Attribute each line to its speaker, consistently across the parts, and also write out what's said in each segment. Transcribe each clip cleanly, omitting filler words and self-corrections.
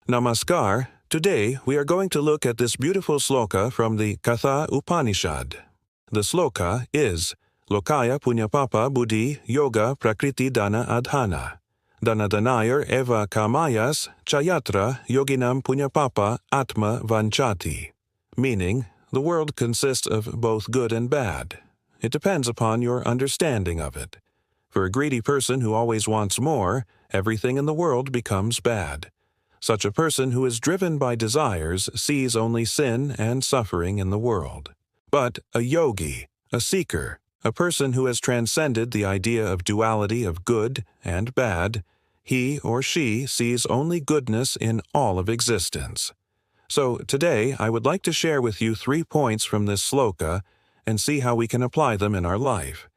Speaker 1: Namaskar. Today we are going to look at this beautiful sloka from the Katha Upanishad. The sloka is Lokaya Punyapapa Buddhi Yoga Prakriti Dana Adhana. Danadanayar Eva Kamayas Chayatra Yoginam Punyapapa Atma Vanchati. Meaning, the world consists of both good and bad. It depends upon your understanding of it. For a greedy person who always wants more, everything in the world becomes bad. Such a person who is driven by desires sees only sin and suffering in the world. But a yogi, a seeker, a person who has transcended the idea of duality of good and bad, he or she sees only goodness in all of existence. So today I would like to share with you 3 points from this sloka and see how we can apply them in our life.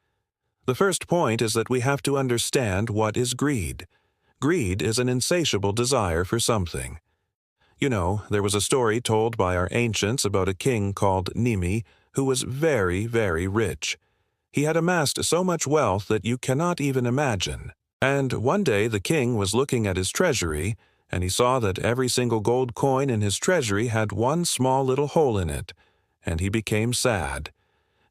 Speaker 1: The first point is that we have to understand what is greed. Greed is an insatiable desire for something. You know, there was a story told by our ancients about a king called Nimi who was very, very rich. He had amassed so much wealth that you cannot even imagine. And one day the king was looking at his treasury, and he saw that every single gold coin in his treasury had one small little hole in it, and he became sad.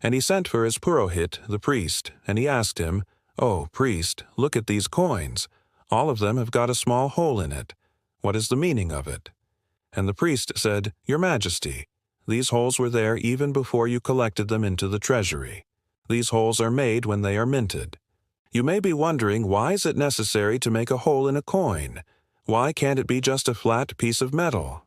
Speaker 1: And he sent for his purohit, the priest, and he asked him, "Oh, priest, look at these coins. All of them have got a small hole in it. What is the meaning of it?" And the priest said, "Your Majesty, these holes were there even before you collected them into the treasury. These holes are made when they are minted. You may be wondering, why is it necessary to make a hole in a coin? Why can't it be just a flat piece of metal?"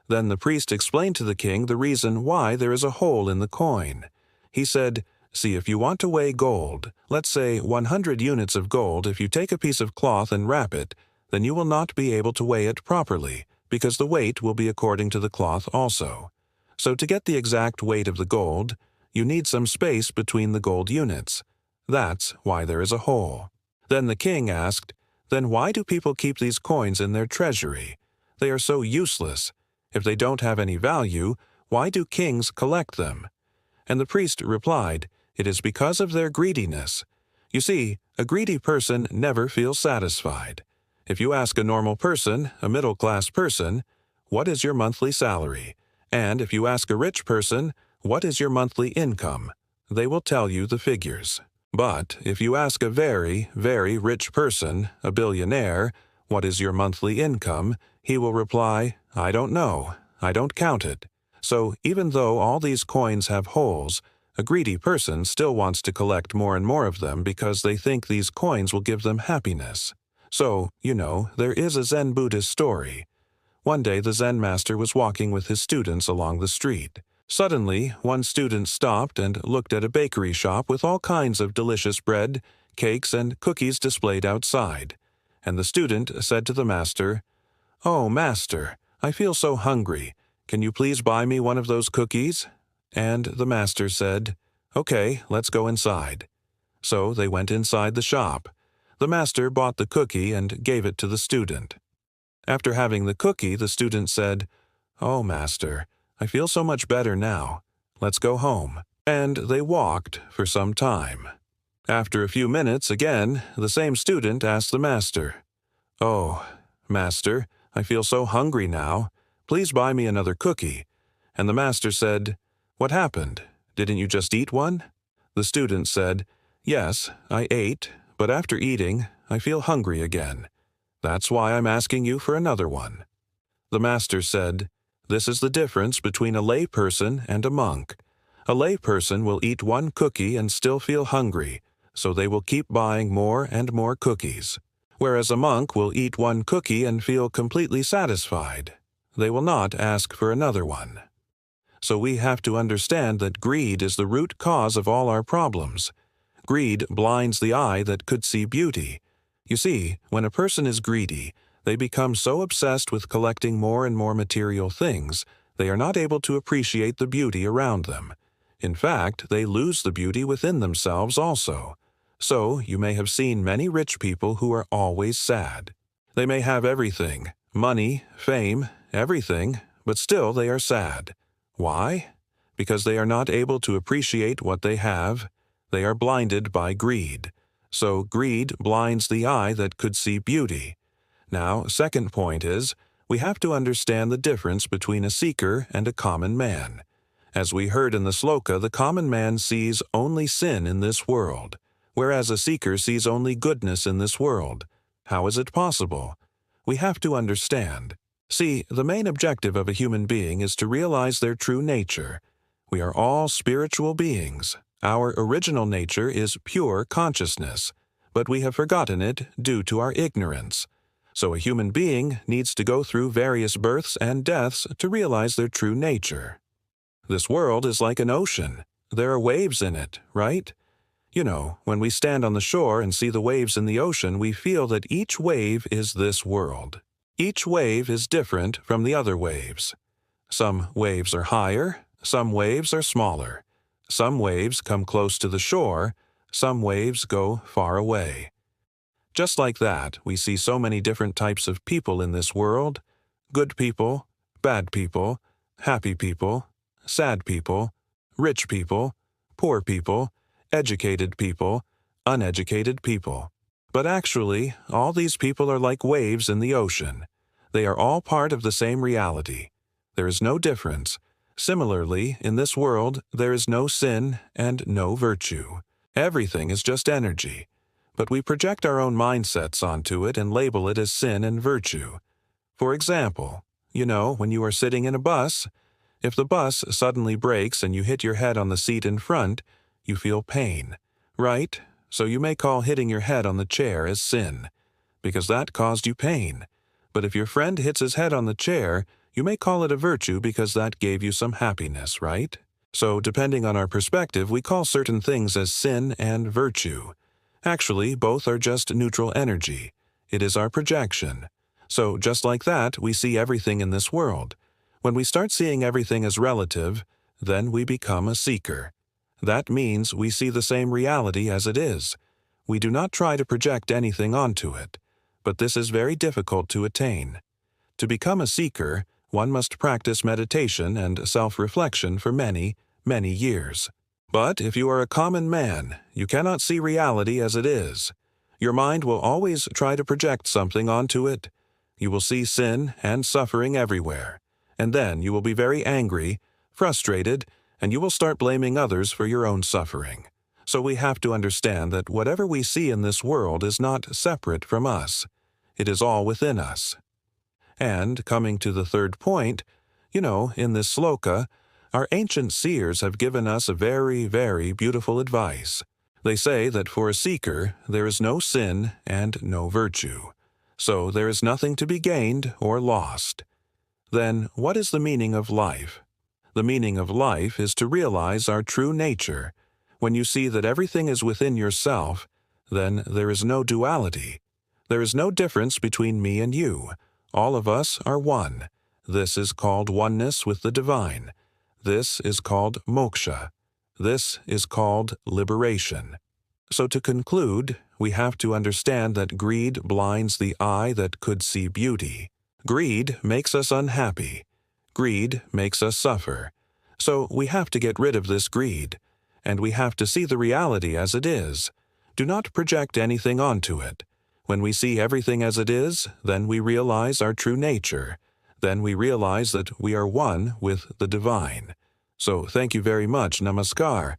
Speaker 1: Then the priest explained to the king the reason why there is a hole in the coin. He said, "See, if you want to weigh gold, let's say 100 units of gold, if you take a piece of cloth and wrap it, then you will not be able to weigh it properly, because the weight will be according to the cloth also. So to get the exact weight of the gold, you need some space between the gold units. That's why there is a hole." Then the king asked, "Then why do people keep these coins in their treasury? They are so useless. If they don't have any value, why do kings collect them?" And the priest replied, "It is because of their greediness. You see, a greedy person never feels satisfied. If you ask a normal person, a middle-class person, what is your monthly salary? And if you ask a rich person, what is your monthly income? They will tell you the figures. But if you ask a very, very rich person, a billionaire, what is your monthly income, he will reply, "I don't know. I don't count it." So even though all these coins have holes, a greedy person still wants to collect more and more of them because they think these coins will give them happiness. So, you know, there is a Zen Buddhist story. One day the Zen master was walking with his students along the street. Suddenly, one student stopped and looked at a bakery shop with all kinds of delicious bread, cakes, and cookies displayed outside. And the student said to the master, "Oh, master, I feel so hungry. Can you please buy me one of those cookies?" And the master said, "Okay, let's go inside." So they went inside the shop. The master bought the cookie and gave it to the student. After having the cookie, the student said, "Oh, master, I feel so much better now. Let's go home." And they walked for some time. After a few minutes again, the same student asked the master, "Oh, master, I feel so hungry now. Please buy me another cookie." And the master said, "What happened? Didn't you just eat one?" The student said, "Yes, I ate, but after eating, I feel hungry again. That's why I'm asking you for another one." The master said, "This is the difference between a lay person and a monk. A lay person will eat one cookie and still feel hungry, so they will keep buying more and more cookies. Whereas a monk will eat one cookie and feel completely satisfied. They will not ask for another one." So we have to understand that greed is the root cause of all our problems. Greed blinds the eye that could see beauty. You see, when a person is greedy, they become so obsessed with collecting more and more material things, they are not able to appreciate the beauty around them. In fact, they lose the beauty within themselves also. So you may have seen many rich people who are always sad. They may have everything, money, fame, everything, but still they are sad. Why? Because they are not able to appreciate what they have. They are blinded by greed. So greed blinds the eye that could see beauty. Now, second point is, we have to understand the difference between a seeker and a common man. As we heard in the sloka, the common man sees only sin in this world, whereas a seeker sees only goodness in this world. How is it possible? We have to understand. See, the main objective of a human being is to realize their true nature. We are all spiritual beings. Our original nature is pure consciousness, but we have forgotten it due to our ignorance. So a human being needs to go through various births and deaths to realize their true nature. This world is like an ocean. There are waves in it, right? You know, when we stand on the shore and see the waves in the ocean, we feel that each wave is this world. Each wave is different from the other waves. Some waves are higher, some waves are smaller. Some waves come close to the shore, some waves go far away. Just like that, we see so many different types of people in this world: good people, bad people, happy people, sad people, rich people, poor people, educated people, uneducated people. But actually, all these people are like waves in the ocean. They are all part of the same reality. There is no difference. Similarly, in this world, there is no sin and no virtue. Everything is just energy. But we project our own mindsets onto it and label it as sin and virtue. For example, you know, when you are sitting in a bus, if the bus suddenly brakes and you hit your head on the seat in front, you feel pain, right? So you may call hitting your head on the chair as sin, because that caused you pain. But if your friend hits his head on the chair, you may call it a virtue because that gave you some happiness, right? So depending on our perspective, we call certain things as sin and virtue. Actually, both are just neutral energy. It is our projection. So just like that, we see everything in this world. When we start seeing everything as relative, then we become a seeker. That means we see the same reality as it is. We do not try to project anything onto it. But this is very difficult to attain. To become a seeker, one must practice meditation and self-reflection for many, many years. But if you are a common man, you cannot see reality as it is. Your mind will always try to project something onto it. You will see sin and suffering everywhere. And then you will be very angry, frustrated, and you will start blaming others for your own suffering. So we have to understand that whatever we see in this world is not separate from us. It is all within us. And, coming to the third point, you know, in this sloka, our ancient seers have given us a very, very beautiful advice. They say that for a seeker, there is no sin and no virtue. So there is nothing to be gained or lost. Then, what is the meaning of life? The meaning of life is to realize our true nature. When you see that everything is within yourself, then there is no duality. There is no difference between me and you. All of us are one. This is called oneness with the divine. This is called moksha. This is called liberation. So to conclude, we have to understand that greed blinds the eye that could see beauty. Greed makes us unhappy. Greed makes us suffer. So we have to get rid of this greed. And we have to see the reality as it is. Do not project anything onto it. When we see everything as it is, then we realize our true nature. Then we realize that we are one with the divine. So thank you very much. Namaskar.